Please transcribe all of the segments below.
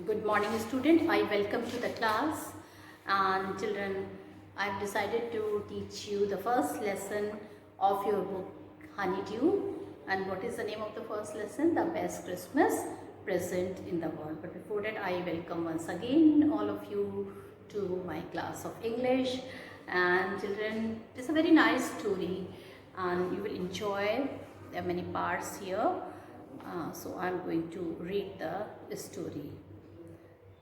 Good morning student, I welcome to the class. And children, I've decided to teach you the first lesson of your book Honeydew. And what is the name of the first lesson? The best Christmas present in the world. But before that, I welcome once again all of you to my class of English. And children, it is a very nice story and you will enjoy. There are many parts here. So I'm going to read the story.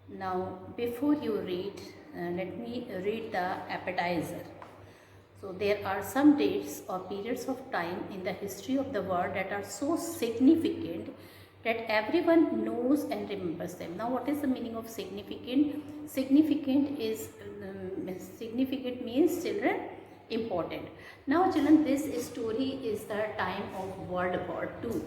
Now before you read, let me read the appetizer. So there are some dates or periods of time in the history of the world that are so significant that everyone knows and remembers them. Now what is the meaning of significant? Significant means children important. Now children, this story is the time of World War II.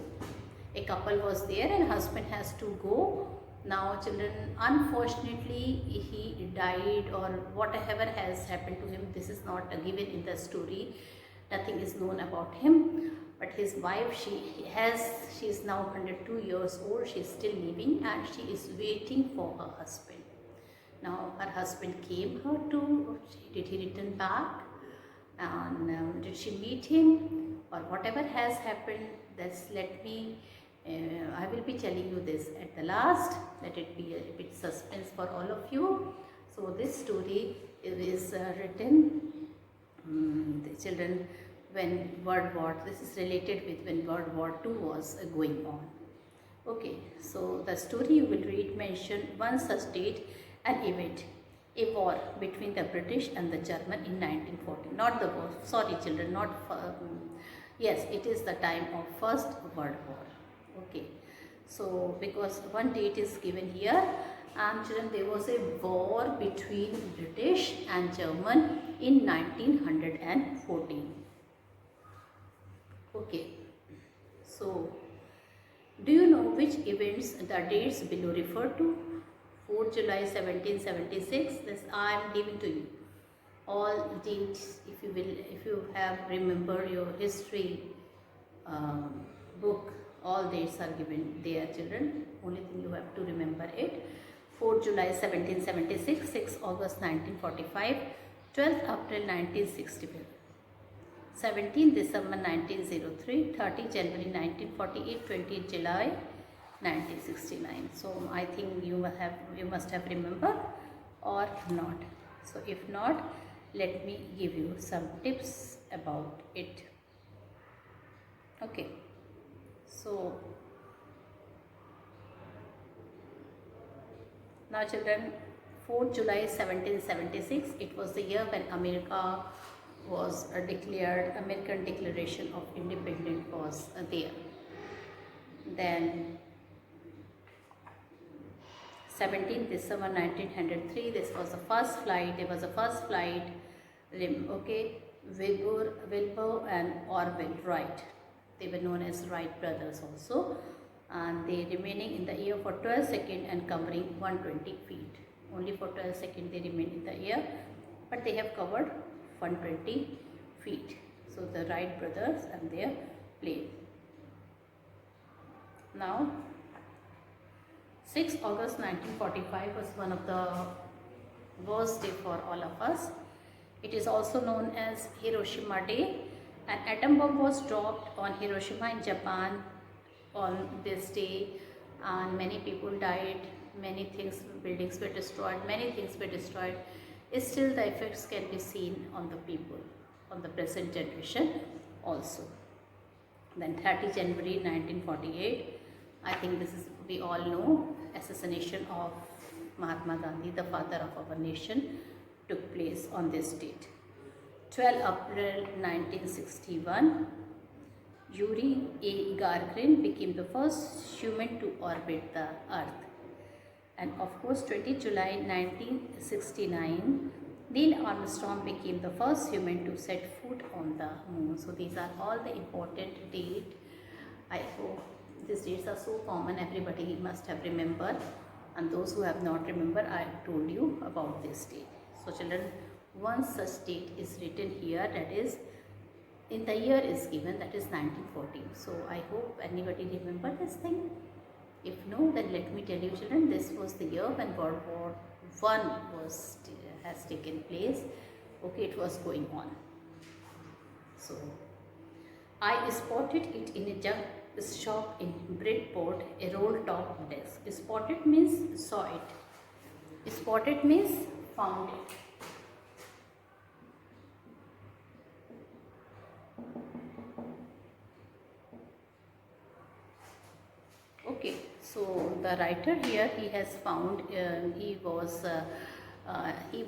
A couple was there and husband has to go. Now children, unfortunately he died or whatever has happened to him, this is not given in the story. Nothing is known about him, but his wife, she is now 102 years old. She is still living and she is waiting for her husband. Now her husband came her to, did he return back, and did she meet him, or whatever has happened, that's let me I will be telling you this at the last. Let it be a bit suspense for all of you. So this story is written, the children, when this is related with when World War II was going on. Okay, so the story you will read mention one such date, an event, a war between the British and the German in 1940. Not the war, sorry children, not, yes, it is the time of First World War. Okay, so because one date is given here, and children, there was a war between British and German in 1914. Okay, so do you know which events the dates below refer to? 4th July 1776. This I am giving to you all dates. If you have remember your history book, all dates are given there children. Only thing you have to remember it. 4th July 1776, 6th August 1945, 12th April 1965, 17th December 1903, 30 January 1948, 20th July 1969. So I think you must have remembered or not. So if not, let me give you some tips about it. Okay. So now children, 4th July 1776, it was the year when America was declared, American Declaration of Independence was there. Then 17th December 1903, this was the first flight, there was a first flight, okay, Wilbur and Orville Wright. They were known as Wright brothers also, and they remaining in the air for 12 seconds and covering 120 feet. Only for 12 seconds they remain in the air, but they have covered 120 feet. So the Wright brothers and their plane. Now 6 August 1945 was one of the worst day for all of us. It is also known as Hiroshima Day. An atom bomb was dropped on Hiroshima in Japan on this day, and many people died, many things, buildings were destroyed, many things were destroyed. Still the effects can be seen on the people, on the present generation also. Then 30 January 1948, I think this is, we all know, assassination of Mahatma Gandhi, the father of our nation, took place on this date. 12 April 1961, Yuri A. Gagarin became the first human to orbit the Earth. And of course, 20 July 1969, Neil Armstrong became the first human to set foot on the moon. So these are all the important dates. I hope these dates are so common, everybody must have remembered. And those who have not remembered, I told you about this date. So children, one such date is written here, that is in the year is given, that is 1914. So I hope anybody remember this thing. If no, then let me tell you children, this was the year when World War One has taken place. Okay, it was going on. So I spotted it in a junk shop in Bridport, a roll top desk. Spotted means saw it. Spotted means found it. Okay, so the writer here, he has found, he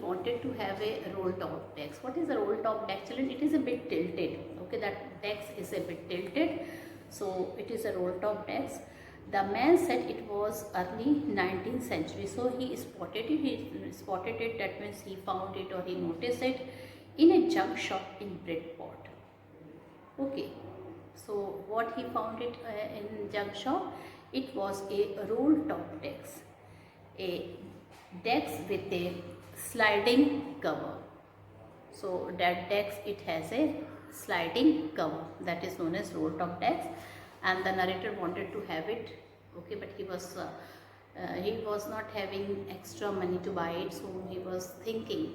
wanted to have a roll top desk. What is a roll top desk? Children, it is a bit tilted. Okay, that desk is a bit tilted. So it is a roll top desk. The man said it was early 19th century. So he spotted it. That means he found it or he noticed it in a junk shop in Bridport. Okay, so what he found it in junk shop? It was a roll top desk, a desk with a sliding cover. So that desk, it has a sliding cover, that is known as roll top desk, and the narrator wanted to have it. Okay, but he was not having extra money to buy it, so he was thinking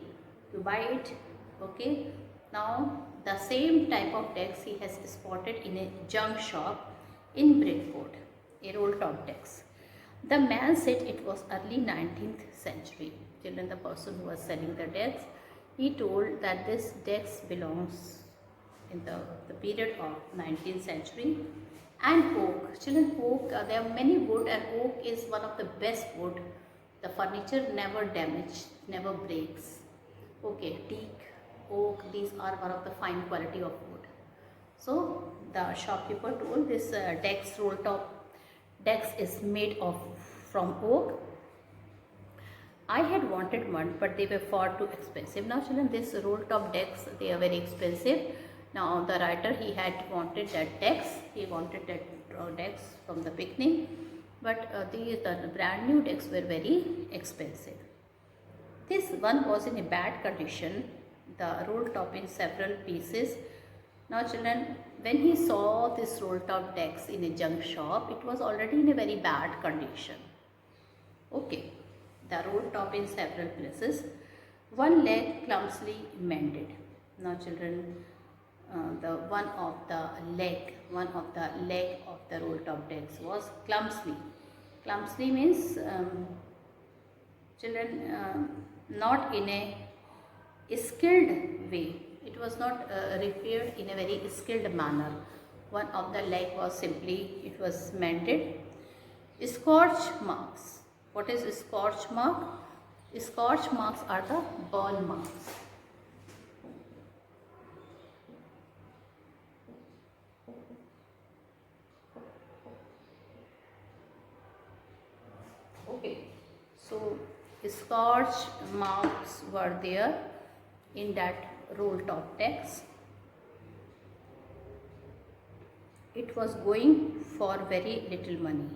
to buy it. Okay, now the same type of desk he has spotted in a junk shop in Bridport, a roll top desk. The man said it was early 19th century. Children, the person who was selling the desk, he told that this desk belongs in the period of 19th century. And oak. Children, oak, there are many wood, and oak is one of the best wood. The furniture never damages, never breaks. Okay, teak, oak, these are one of the fine quality of wood. So the shopkeeper told this roll top desk is made from oak. I had wanted one, but they were far too expensive. Now children, this roll top decks, they are very expensive. Now the writer, he had wanted that desk, he wanted that desk from the beginning, but the brand new decks were very expensive. This one was in a bad condition, the roll top in several pieces. Now children, when he saw this roll top decks in a junk shop, it was already in a very bad condition. Okay, the roll top in several places, one leg clumsily mended. Now children, one of the leg of the roll top desk was clumsily. Clumsily means children, not in a skilled way. It was not repaired in a very skilled manner. One of the leg was simply, it was mended. Scorch marks. What is scorch mark? Scorch marks are the burn marks. Okay, so scorch marks were there in that roll top desk. It was going for very little money.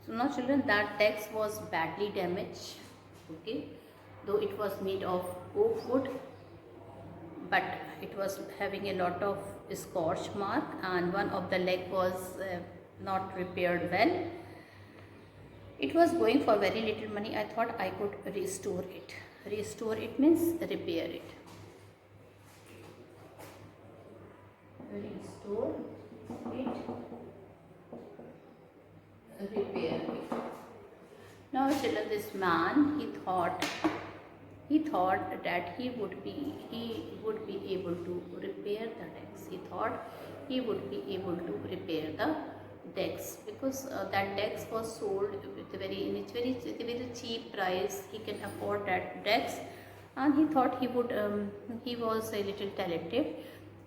So now children, that desk was badly damaged. Okay, though it was made of oak wood, but it was having a lot of scorch mark, and one of the leg was not repaired well. It was going for very little money. I thought I could restore it. Restore it means repair it. Restore it, repair it. Now children, this man, he thought that he would be able to repair the decks. He thought he would be able to repair the decks, because that decks was sold with a very cheap price. He can afford that decks, and he thought he would he was a little talented,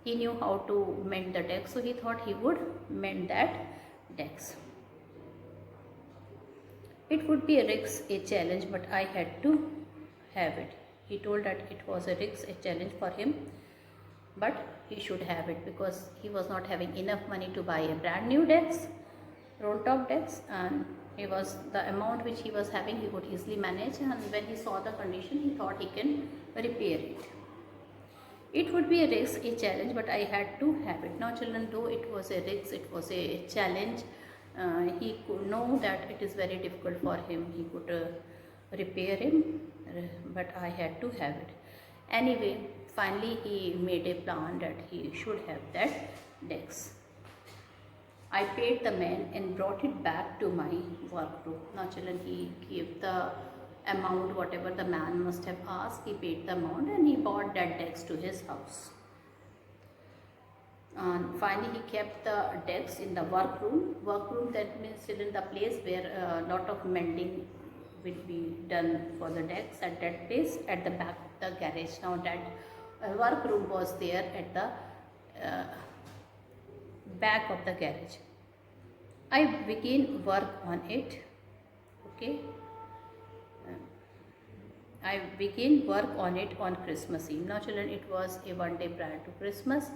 he knew how to mend the decks, so he thought he would mend that decks. It would be a risk, a challenge, but I had to have it. He told that it was a risk, a challenge for him, but he should have it, because he was not having enough money to buy a brand new decks, roll top decks, and the amount which he was having, he could easily manage, and when he saw the condition, he thought he can repair it. It would be a risk, a challenge, but I had to have it. Now children, though it was a risk, it was a challenge, he could know that it is very difficult for him. He could repair him, but I had to have it. Anyway, finally he made a plan that he should have that desk. I paid the man and brought it back to my workroom. Now children, he gave the amount whatever the man must have asked. He paid the amount and he bought that desk to his house. And finally he kept the desk in the workroom. Workroom, that means still in the place where a lot of mending will be done for the decks, at that place at the back of the garage. Now that workroom was there at the back of the garage. I began work on it. Okay. I began work on it on Christmas Eve. Now children, it was a one day prior to Christmas.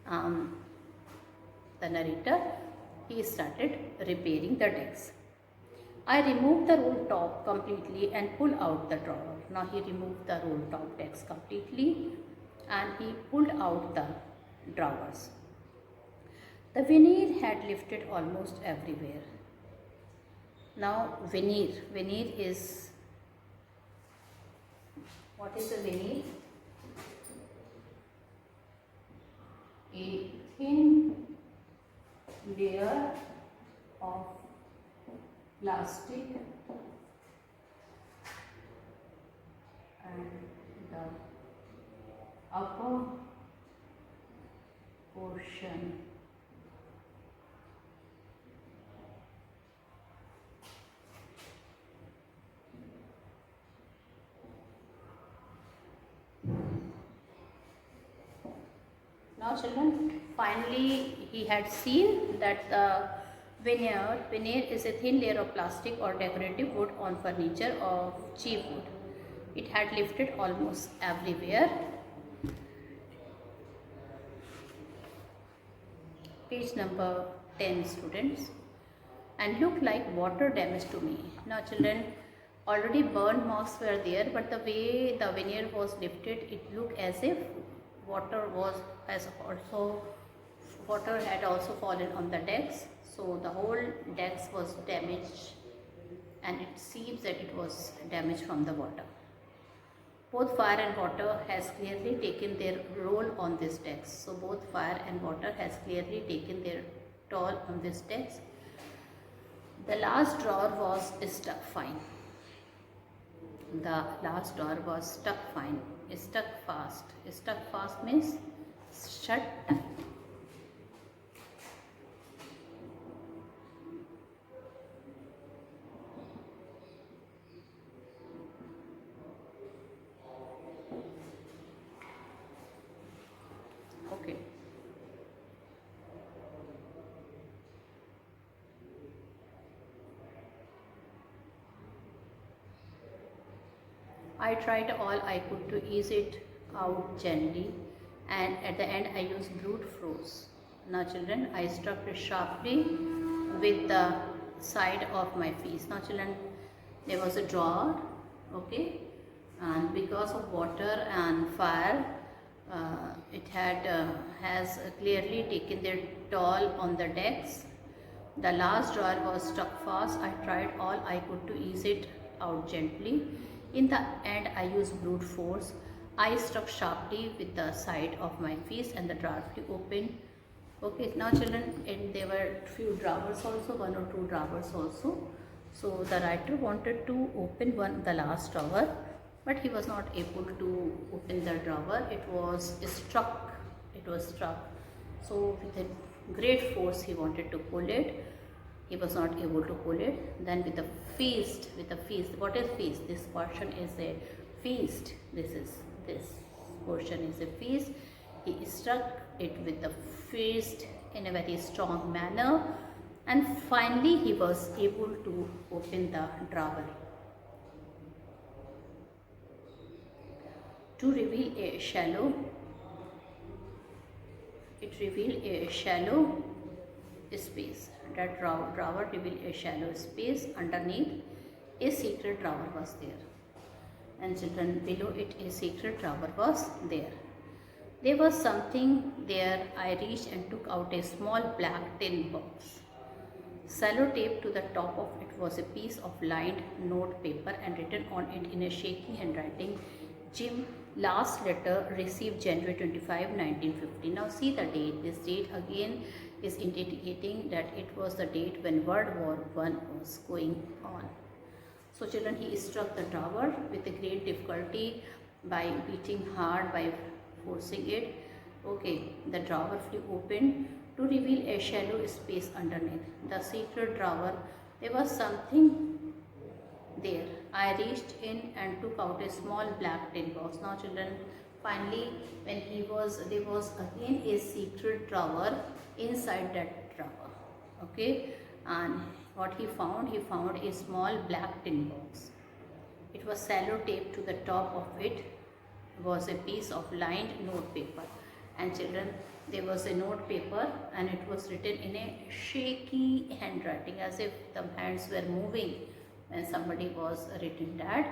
The narrator, he started repairing the decks. I removed the roll top completely and pulled out the drawer. Now he removed the roll top decks completely and he pulled out the drawers. The veneer had lifted almost everywhere. Now veneer is, what is a veneer? A thin layer of plastic and the upper portion Now children, finally he had seen that the veneer is a thin layer of plastic or decorative wood on furniture of cheap wood. It had lifted almost everywhere. Page number 10, students. And looked like water damage to me. Now children, already burn marks were there, but the way the veneer was lifted, it looked as if water had also fallen on the decks. So the whole decks was damaged and it seems that it was damaged from the water. Both fire and water has clearly taken their role on this decks. So both fire and water has clearly taken their toll on this decks. The last drawer was stuck fine. The last drawer was stuck fine. Stuck fast. Stuck fast means shut tight. Okay. I tried all I could to ease it out gently, and at the end I used brute force. Now children, I struck it sharply with the side of my face. Now children, there was a drawer, okay, and because of water and fire, it has clearly taken their toll on the decks. The last drawer was stuck fast. I tried all I could to ease it out gently. In the end, I used brute force. I struck sharply with the side of my fist and the drawer flew open. Okay, now children, and there were few drawers also, one or two drawers also. So the writer wanted to open the last drawer, but he was not able to open the drawer. It was struck. So with a great force, he wanted to pull it. He was not able to pull it. Then with a fist, what is fist? This portion is a fist. This portion is a fist. He struck it with the fist in a very strong manner, and finally he was able to open the drawer. To reveal a shallow, it revealed a shallow space. That drawer revealed a shallow space. Underneath, a secret drawer was there, and children, below it a secret drawer was there. There was something there. I reached and took out a small black tin box. Sellotape to the top of it was a piece of lined note paper and written on it in a shaky handwriting, Jim, last letter received January 25, 1950. Now see the date. This date again is indicating that it was the date when World War I was going on. So children, he struck the drawer with a great difficulty by beating hard, by forcing it. Okay, the drawer flew open to reveal a shallow space underneath. The secret drawer, there was something there. I reached in and took out a small black tin box. Now children, finally when there was again a secret drawer inside that drawer. Okay, and what he found a small black tin box. It was sellotaped to the top of it was a piece of lined note paper. And children, there was a note paper and it was written in a shaky handwriting, as if the hands were moving when somebody was written that.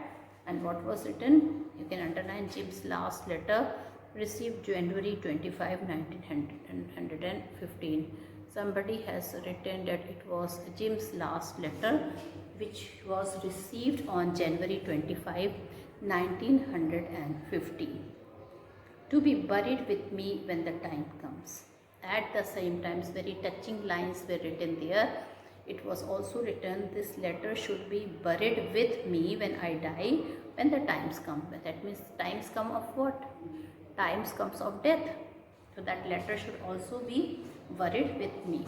And what was written, you can underline, Jim's last letter received January 25, 1915. Somebody has written that it was Jim's last letter which was received on January 25, 1915. To be buried with me when the time comes. At the same time, very touching lines were written there. It was also written, this letter should be buried with me when I die, when the times come. That means times come of what? Times comes of death. So that letter should also be buried with me.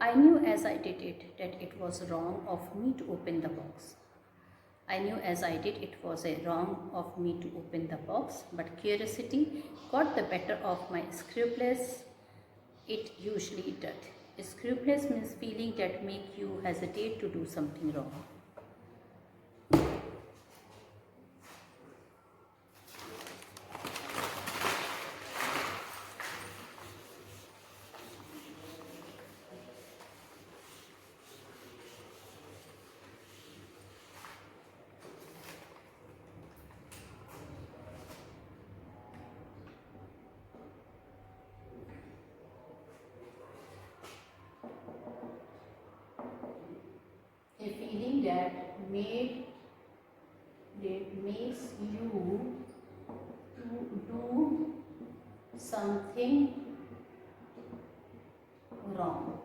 I knew as I did it that it was wrong of me to open the box. I knew as I did it was a wrong of me to open the box, but curiosity got the better of my scruples. It usually does. Scruples means feeling that make you hesitate to do something wrong. A feeling that makes you to do something wrong.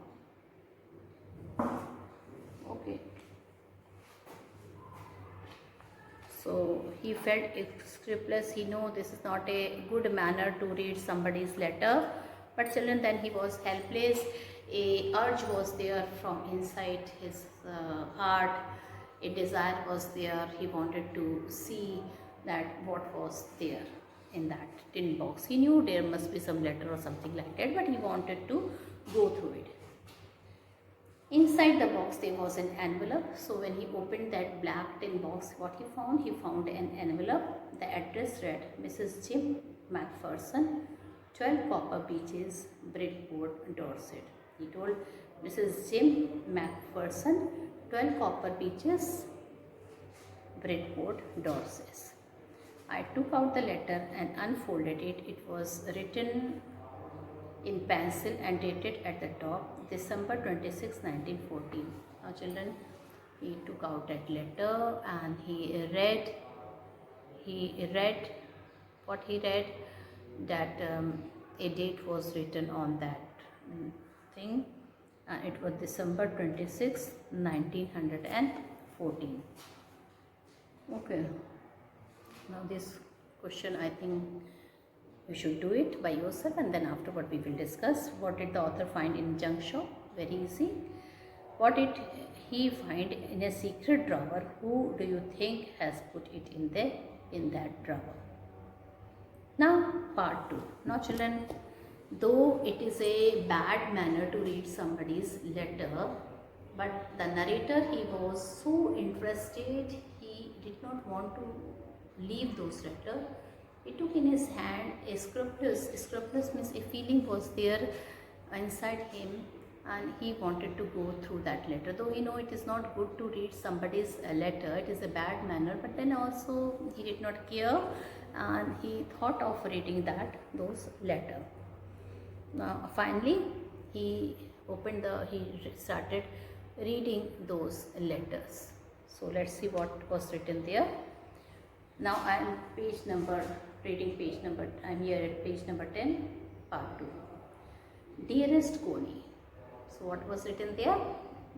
Okay. So he felt scrupulous. He knew this is not a good manner to read somebody's letter. But children, then he was helpless. A urge was there from inside his heart. A desire was there. He wanted to see that what was there in that tin box. He knew there must be some letter or something like that, but he wanted to go through it. Inside the box there was an envelope. So when he opened that black tin box, what he found? He found an envelope. The address read, Mrs. Jim Macpherson, 12 Copper Beeches, Bridport, Dorset. He told Mrs. Jim Macpherson, 12 Copper Beeches, Bridport, Dorset. I took out the letter and unfolded it. It was written in pencil and dated at the top, December 26, 1914. Now children, he took out that letter and he read what he read, that a date was written on that thing, and it was December 26, 1914. Okay, now this question, I think you should do it by yourself, and then afterward we will discuss. What did the author find in junk shop? Very easy. What did he find in a secret drawer? Who do you think has put it in that drawer? Now part 2. Now children, though it is a bad manner to read somebody's letter, but the narrator, he was so interested, he did not want to leave those letters. He took in his hand a scrupulous. Scrupulous means a feeling was there inside him, and he wanted to go through that letter. Though he know it is not good to read somebody's letter, it is a bad manner, but then also he did not care, and he thought of reading those letter. Now finally he he started reading those letters. So let's see what was written there. Now I am I'm here at page number 10, part 2. Dearest Connie. So what was written there?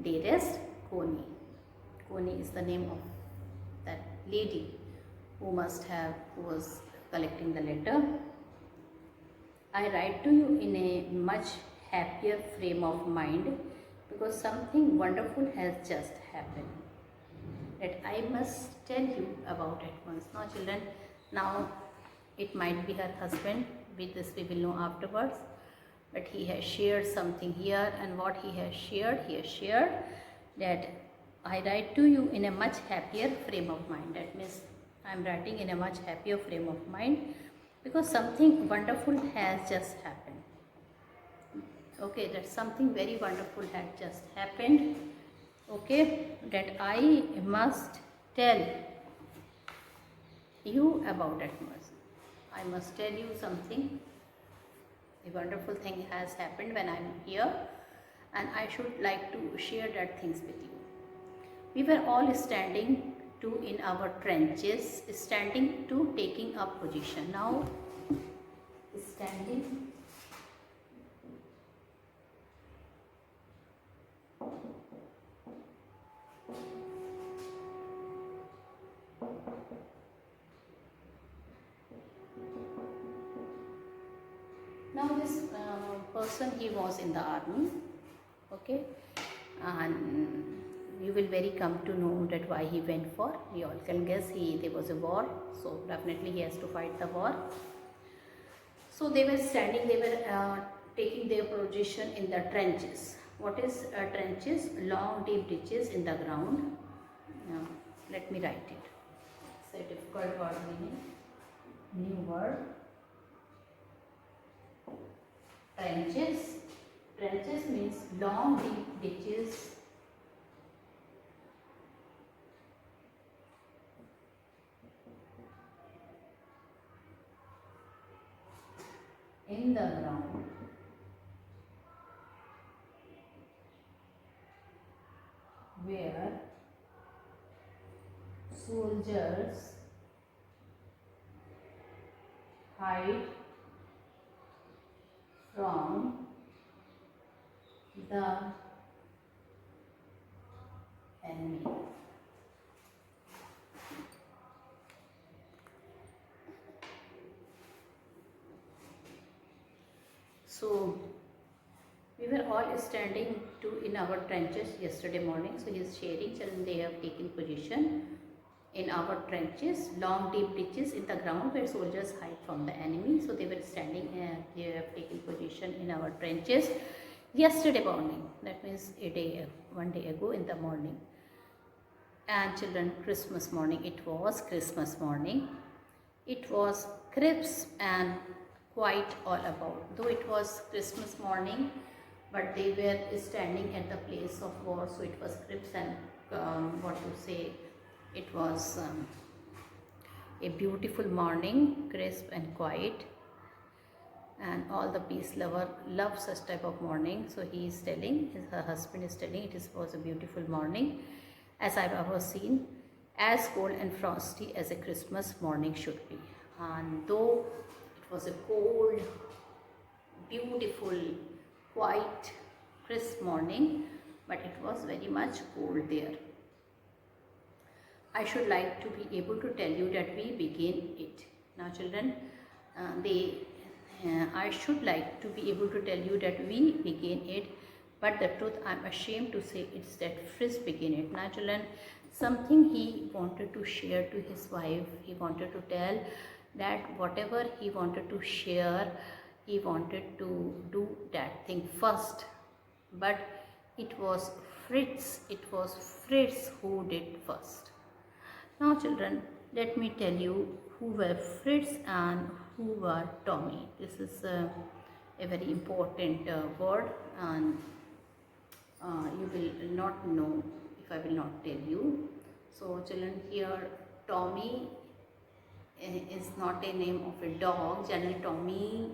Dearest Connie. Connie is the name of that lady who was collecting the letter. I write to you in a much happier frame of mind because something wonderful has just happened that I must tell you about at once. Now children, now it might be her husband, with this we will know afterwards, but he has shared something here, and what he has shared that I write to you in a much happier frame of mind. That means I am writing in a much happier frame of mind because something wonderful has just happened. Okay, that something very wonderful had just happened. Okay, that I must tell you about it. I must tell you something. A wonderful thing has happened when I am here, and I should like to share that things with you. We were all standing to in our trenches, standing to taking up position. Now, standing. Now this person, he was in the army, okay, and you will very come to know that why he went for. We all can guess there was a war, so definitely he has to fight the war. So they were standing, they were taking their position in the trenches. What is trenches? Long deep ditches in the ground. Let me write it. It's a difficult word meaning. New word. Trenches. Trenches means long deep ditches in the ground. Where soldiers hide from the enemy. So we were all standing in our trenches yesterday morning. So he is sharing, and they have taken position in our trenches, long deep ditches in the ground where soldiers hide from the enemy. So they were standing and they have taken position in our trenches yesterday morning. That means one day ago in the morning. And children, Christmas morning, it was Christmas morning. It was crisp and quite all about. Though it was Christmas morning, but they were standing at the place of war, so it was crisp and it was a beautiful morning, crisp and quiet, and all the peace lover love such type of morning. So he is telling, her husband is telling, was a beautiful morning as I've ever seen, as cold and frosty as a Christmas morning should be. And though it was a cold, beautiful, quiet, crisp morning, but it was very much cold there. I should like to be able to tell you that we begin it. Now children, I should like to be able to tell you that we begin it, but the truth I am ashamed to say it's that Fritz begin it. Now children, something he wanted to share to his wife, he wanted to tell that whatever he wanted to share, he wanted to do that thing first, but it was Fritz who did first. Now children, let me tell you who were Fritz and who were Tommy. This is a very important word, and you will not know if I will not tell you. So children, here Tommy is not a name of a dog. Generally Tommy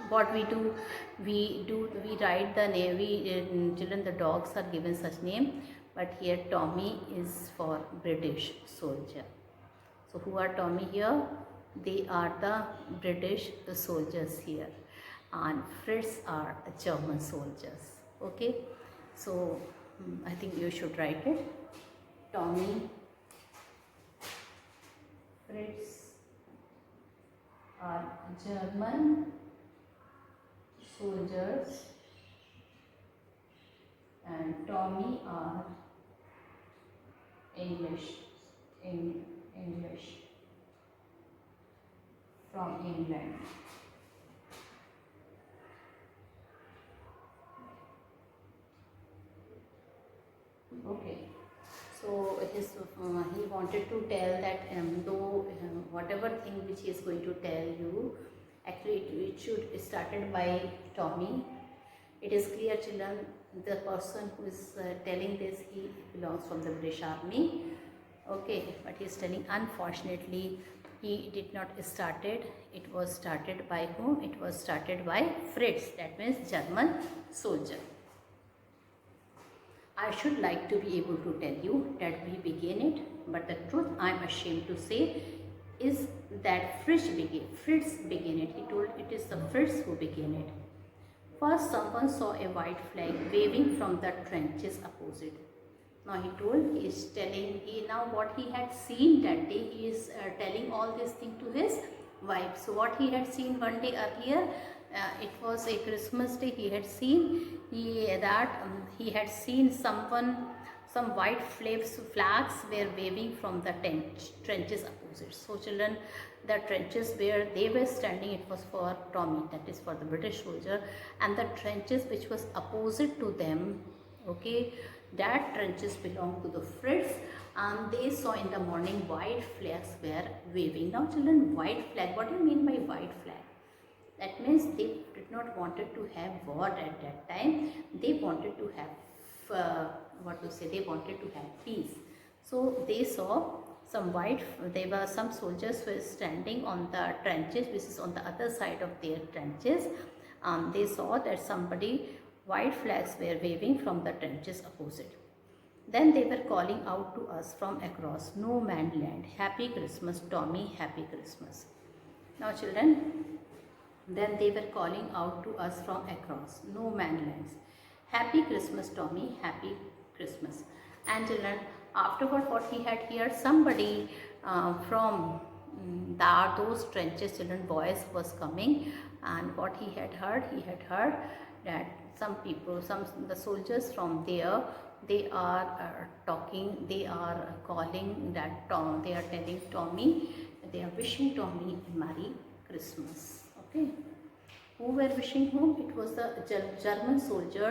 what we write the name, children, the dogs are given such name, but here Tommy is for British soldier. So who are Tommy here? They are the British soldiers here, and Fritz are German soldiers. Okay, so I think you should write it. Tommy, Fritz are German soldiers, and Tommy are English from England. Okay, so he wanted to tell that though whatever thing which he is going to tell you, actually it should started by Tommy. It is clear, children, the person who is telling this, he belongs from the British Army. Okay, but he is telling, unfortunately he did not started. It was started by whom? It was started by Fritz, that means German soldier. I should like to be able to tell you that we began it, but the truth I am ashamed to say is that Fritz began it. He told it is the Fritz who began it. First, someone saw a white flag waving from the trenches opposite. Now he told, he is telling, now what he had seen that day, he is telling all this thing to his wife. So what he had seen one day earlier, it was a Christmas day, he had seen he had seen some white flags were waving from the trenches opposite. So children, the trenches where they were standing, it was for Tommy, that is for the British soldier, and the trenches which was opposite to them, okay, that trenches belonged to the Fritz, and they saw in the morning white flags were waving. Now children, white flag, what do you mean by white flag? That means they did not wanted to have war at that time. They wanted to have they wanted to have peace. So they saw some some soldiers were standing on the trenches, which is on the other side of their trenches. They saw that white flags were waving from the trenches opposite. Then they were calling out to us from across no man's land, "Happy Christmas, Tommy, Happy Christmas." Now children, then they were calling out to us from across no man's lands, "Happy Christmas, Tommy, Happy Christmas." And children, afterward what he had heard, somebody from those trenches, children, voice was coming, and what he had heard that some people, the soldiers from there, they are talking, they are calling that they are telling Tommy, they are wishing Tommy a Merry Christmas. Okay, who were wishing whom? It was the German soldier.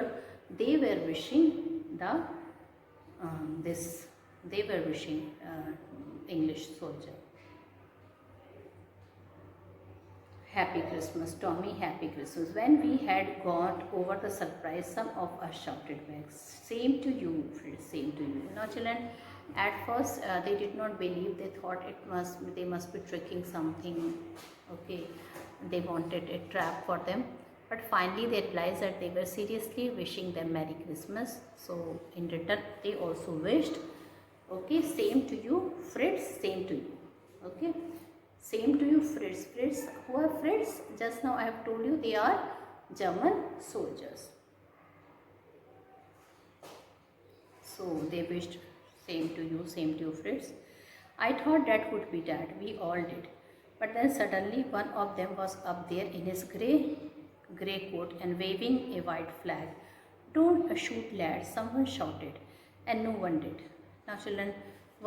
They were wishing English soldier, "Happy Christmas, Tommy, Happy Christmas." When we had got over the surprise, some of us shouted back, "Same to you, Fritz, same to you." Now children, at first they did not believe. They thought they must be tricking something. Okay, they wanted a trap for them, but finally they realized that they were seriously wishing them Merry Christmas. So in return they also wished, okay, "Same to you, Fritz, same to you." Okay, "Same to you, Fritz." Fritz, who are Fritz? Just now I have told you they are German soldiers. So they wished, "Same to you, Fritz." I thought that would be that. We all did. But then suddenly one of them was up there in his grey coat and waving a white flag. "Don't shoot, lads," someone shouted, and no one did. Now children,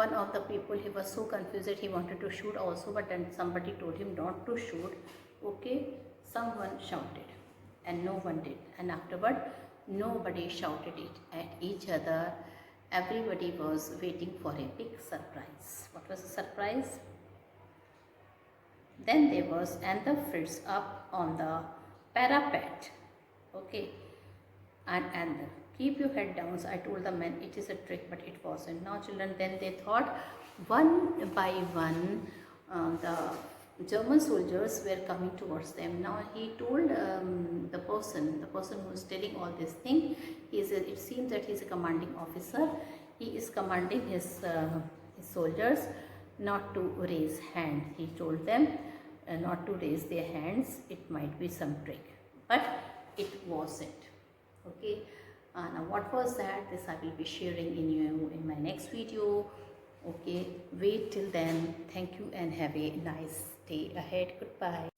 one of the people, he was so confused that he wanted to shoot also, but then somebody told him not to shoot. Okay, someone shouted and no one did, and afterward nobody shouted it at each other. Everybody was waiting for a big surprise. What was the surprise? Then there was the Fritz up on the parapet. Okay, and "Keep your head down." So I told the men it is a trick, but it wasn't. Now children, then they thought one by one German soldiers were coming towards them. Now he told the person who is telling all this thing, it seems that he is a commanding officer. He is commanding his soldiers not to raise hand. He told them not to raise their hands. It might be some trick, but it wasn't. Okay. Now what was that? This I will be sharing in my next video. Okay, wait till then. Thank you and have a nice day ahead. Goodbye.